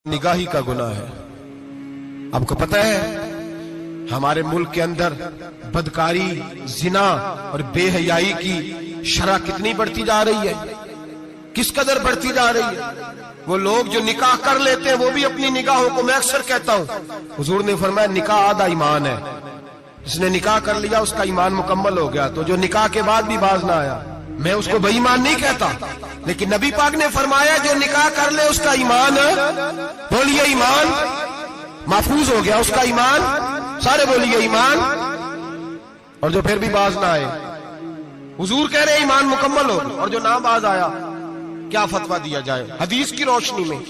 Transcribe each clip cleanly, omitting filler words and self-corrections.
निगाही का गुनाह है। आपको पता है हमारे मुल्क के अंदर बदकारी, जिना और बेहयाई की शरह कितनी बढ़ती जा रही है, किस कदर बढ़ती जा रही है। वो लोग जो निकाह कर लेते हैं वो भी अपनी निगाहों को, मैं अक्सर कहता हूं, हुजूर ने फरमाया निकाह आधा ईमान है। जिसने निकाह कर लिया उसका ईमान मुकम्मल हो गया। तो जो निकाह के बाद भी बाज ना आया, मैं उसको बेईमान नहीं कहता, लेकिन नबी पाक ने फरमाया जो निकाह कर ले उसका ईमान, बोलिए ईमान महफूज हो गया, उसका ईमान, सारे बोलिए ईमान। और जो फिर भी बाज ना आए, हुजूर कह रहे ईमान मुकम्मल हो गया। और जो ना बाज आया, क्या फतवा दिया जाए हदीस की रोशनी में।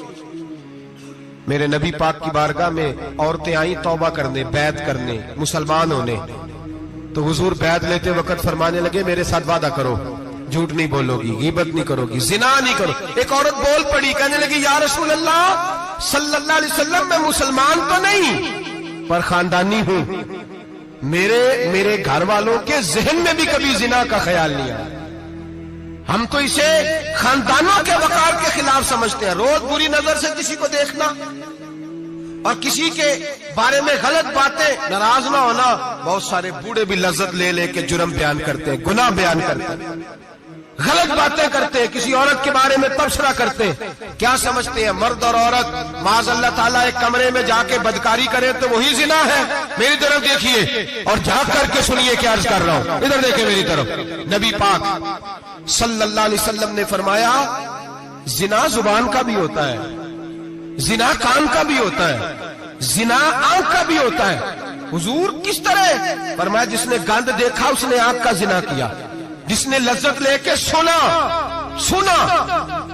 मेरे नबी पाक की बारगाह में औरतें आई तौबा करने, बैत करने, मुसलमान होने। तो हुजूर बैत लेते वक्त फरमाने लगे मेरे साथ वादा करो, झूठ नहीं बोलोगी, गीबत नहीं करोगी, जिना नहीं करो। एक औरत बोल पड़ी, कहने लगी या रसूल अल्लाह सल्लल्लाहु अलैहि वसल्लम, मैं मुसलमान तो नहीं पर खानदानी हूं, मेरे घर वालों के जहन में भी कभी जिना का ख्याल नहीं आया। हम तो इसे खानदानों के वकार के खिलाफ समझते हैं। रोज बुरी नजर से किसी को देखना और किसी के बारे में गलत बातें, नाराज ना होना। बहुत सारे बूढ़े भी लज्जत ले लेके जुर्म बयान करते हैं, गुनाह बयान करते हैं, गलत बातें करते हैं, किसी औरत के बारे में तबसरा करते हैं। क्या समझते हैं मर्द और औरत माज़अल्लाह ताला एक कमरे में जाके बदकारी करे तो वही जिना है। मेरी तरफ देखिए और झांक करके सुनिए क्या अर्ज कर रहा हूं, इधर देखे मेरी तरफ। नबी पाक सल्लल्लाहु अलैहि वसल्लम ने फरमाया जिना जुबान का भी होता है, जिना कान का भी होता है, जिना आंख का भी होता है। हुजूर किस तरह फरमाया जिसने गंद देखा उसने आंख का जिना किया, जिसने लज्जत लेके सुना,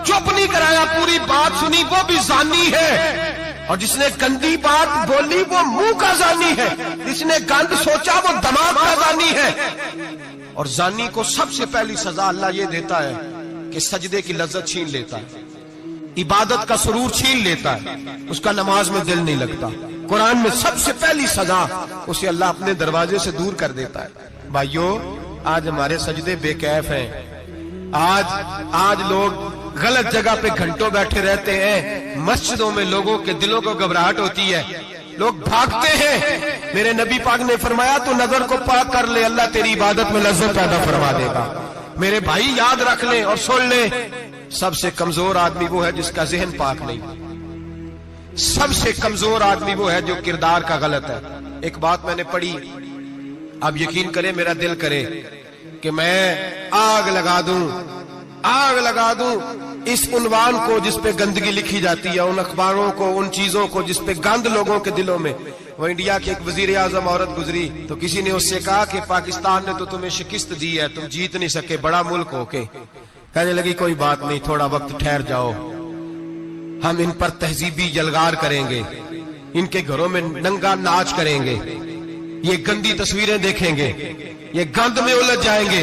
चुप नहीं कराया, पूरी बात सुनी, वो भी जानी है। और जिसने गंदी बात बोली वो मुंह का जानी है, जिसने गंद सोचा वो दिमाग का जानी है। और जानी को सबसे पहली सजा अल्लाह ये देता है कि सजदे की लज्जत छीन लेता है, इबादत का सुरूर छीन लेता है, उसका नमाज में दिल नहीं लगता। कुरान में सबसे पहली सजा उसे अल्लाह अपने दरवाजे से दूर कर देता है। भाइयों आज हमारे सजदे बेकैफ हैं। आज लोग गलत जगह पे घंटों बैठे रहते हैं। मस्जिदों में लोगों के दिलों को घबराहट होती है, लोग भागते हैं। मेरे नबी पाक ने फरमाया तू नजर को पाक कर ले, अल्लाह तेरी इबादत में लज्जत पैदा फरमा देगा। मेरे भाई याद रख ले और सुन ले, सबसे कमजोर आदमी वो है जिसका जहन पाक नहीं। सबसे कमजोर आदमी वो है जो किरदार का गलत है। एक बात मैंने पढ़ी, अब यकीन करें मेरा दिल करे कि मैं आग लगा दूं इस उन्वान को जिस पे गंदगी लिखी जाती है, उन अखबारों को, उन चीजों को जिस पे गंद लोगों के दिलों में। वो इंडिया की एक वजीर आजम औरत गुजरी तो किसी ने उससे कहा कि पाकिस्तान ने तो तुम्हें शिकस्त दी है, तुम जीत नहीं सके बड़ा मुल्क होके। कहने लगी कोई बात नहीं, थोड़ा वक्त ठहर जाओ, हम इन पर तहजीबी यलगार करेंगे, इनके घरों में नंगा नाच करेंगे, ये गंदी तस्वीरें देखेंगे, ये गंद में उलझ जाएंगे।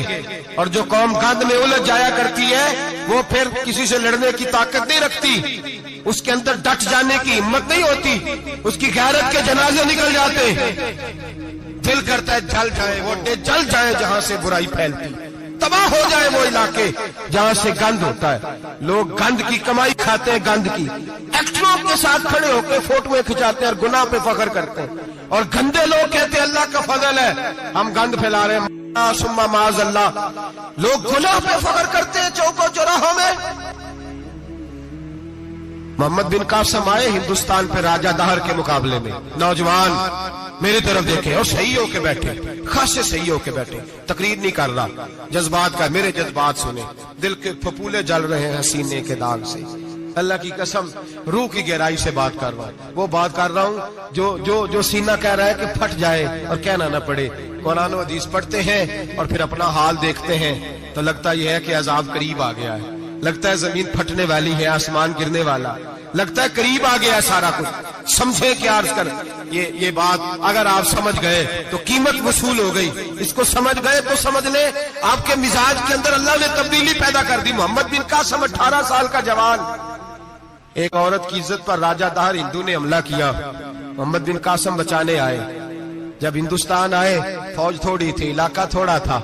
और जो कौम गंद में उलझ जाया करती है वो फिर किसी से लड़ने की ताकत नहीं रखती, उसके अंदर डट जाने की हिम्मत नहीं होती, उसकी गैरत के जनाजे निकल जाते। दिल करता है जल जाए वो जल जाए जहां से बुराई फैलती, तबाह हो जाए वो इलाके जहां से गंद होता है। लोग गंद की कमाई खाते हैं, गंद की। एक्टरों के साथ खड़े होकर फोटोएं खिंचाते हैं और गुनाह पे फख्र करते हैं। और गंदे लोग कहते हैं अल्लाह का फजल है हम गंद फैला रहे हैं, सुम्मा माज़अल्लाह। लोग गुनाह पे फख्र करते हैं चौकों चौराहों में। मोहम्मद बिन कासिम आए हिंदुस्तान पे राजा दहर के मुकाबले में, नौजवान मेरी तरफ देखे और सही होके बैठे, खासे सही होके बैठे, तकरीर नहीं कर रहा, जज्बात का, मेरे जज्बात सुने, दिल के फपूले जल रहे हैं सीने के दाग से। अल्लाह की कसम रूह की गहराई से बात कर रहा हूं, वो बात कर रहा हूं जो सीना कह रहा है कि फट जाए और कहना ना पड़े। कुरान और हदीस पढ़ते हैं और फिर अपना हाल देखते हैं तो लगता यह है कि अजाब करीब आ गया है, लगता है जमीन फटने वाली है, आसमान गिरने वाला, लगता है करीब आ गया है सारा कुछ। समझे क्या अर्ज कर, ये बात अगर आप समझ गए तो कीमत वसूल हो गई। इसको समझ गए तो समझ ले आपके मिजाज के अंदर अल्लाह ने तब्दीली पैदा कर दी। मोहम्मद बिन कासिम 18 साल का जवान, एक औरत की इज्जत पर राजा दहर हिंदू ने हमला किया, मोहम्मद बिन कासिम बचाने आए। जब हिंदुस्तान आए फौज थोड़ी थी, इलाका थोड़ा था,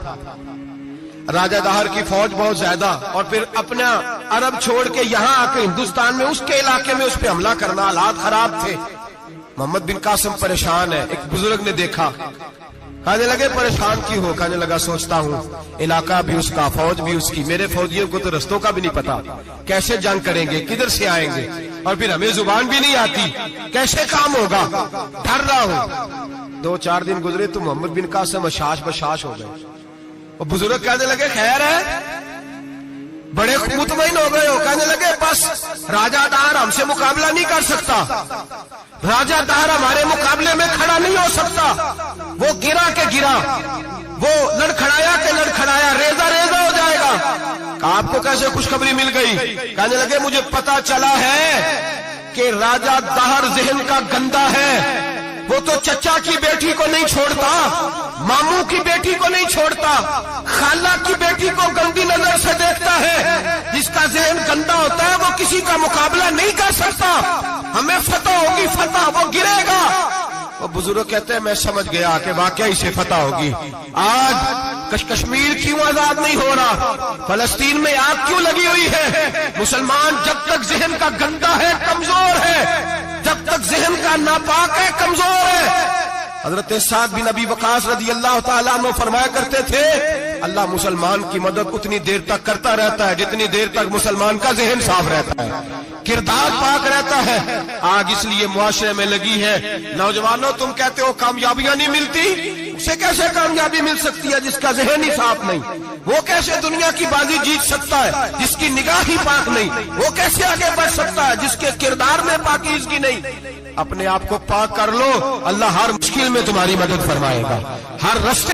راجہ دہر کی فوج بہت زیادہ، اور پھر اپنا عرب چھوڑ کے یہاں آ کے ہندوستان میں اس کے علاقے میں اس پہ حملہ کرنا، حالات خراب تھے۔ محمد بن قاسم پریشان ہے۔ ایک بزرگ نے دیکھا، کہنے لگے پریشان کیوں ہو؟ کہنے لگا سوچتا ہوں علاقہ بھی اس کا، فوج بھی اس کی، میرے فوجیوں کو تو رستوں کا بھی نہیں پتا، کیسے جنگ کریں گے، کدھر سے آئیں گے، اور پھر ہمیں زبان بھی نہیں آتی، کیسے کام ہوگا، ڈر رہا ہوں۔ 2-4 دن گزرے تو محمد بن قاسم اشاش بشاش ہو گئے۔ اور بزرگ کہنے لگے خیر ہے، بڑے مطمئن ہو گئے ہو؟ کہنے لگے بس راجہ دہر ہم سے مقابلہ نہیں کر سکتا، راجہ دہر ہمارے مقابلے میں کھڑا نہیں ہو سکتا، وہ گرا کے گرا، وہ لڑکھڑایا کے لڑکھڑایا، ریزہ ریزہ ہو جائے گا۔ آپ کو کیسے خوشخبری مل گئی؟ کہنے لگے مجھے پتا چلا ہے کہ راجہ دہر ذہن کا گندا ہے، وہ تو چچا کی بیٹی کو نہیں چھوڑتا، ماموں کی بیٹی کو نہیں چھوڑتا، خالہ کی بیٹی کو گندی نظر سے دیکھتا ہے۔ جس کا ذہن گندا ہوتا ہے وہ کسی کا مقابلہ نہیں کر سکتا، ہمیں فتح ہوگی، فتح، وہ گرے گا۔ وہ بزرگ کہتے ہیں میں سمجھ گیا کہ واقعی سے فتح ہوگی۔ آج کشمیر کیوں آزاد نہیں ہو رہا؟ فلسطین میں آگ کیوں لگی ہوئی ہے؟ مسلمان جب تک ذہن کا گندا ہے کمزور ہے، جب تک ذہن کا ناپاک ہے کمزور ہے۔ حضرت سعد بن ابی وقاص رضی اللہ تعالیٰ عنہ فرمایا کرتے تھے اللہ مسلمان کی مدد اتنی دیر تک کرتا رہتا ہے جتنی دیر تک مسلمان کا ذہن صاف رہتا ہے، کردار پاک رہتا ہے۔ آگ اس لیے معاشرے میں لگی ہے۔ نوجوانوں تم کہتے ہو کامیابیاں نہیں ملتی، اسے کیسے کامیابی مل سکتی ہے جس کا ذہن ہی صاف نہیں؟ وہ کیسے دنیا کی بازی جیت سکتا ہے جس کی نگاہ ہی پاک نہیں؟ وہ کیسے آگے بڑھ سکتا ہے جس کے کردار میں پاکیزگی نہیں؟ اپنے آپ کو پاک کر لو، اللہ ہر مشکل میں تمہاری مدد فرمائے گا، ہر راستے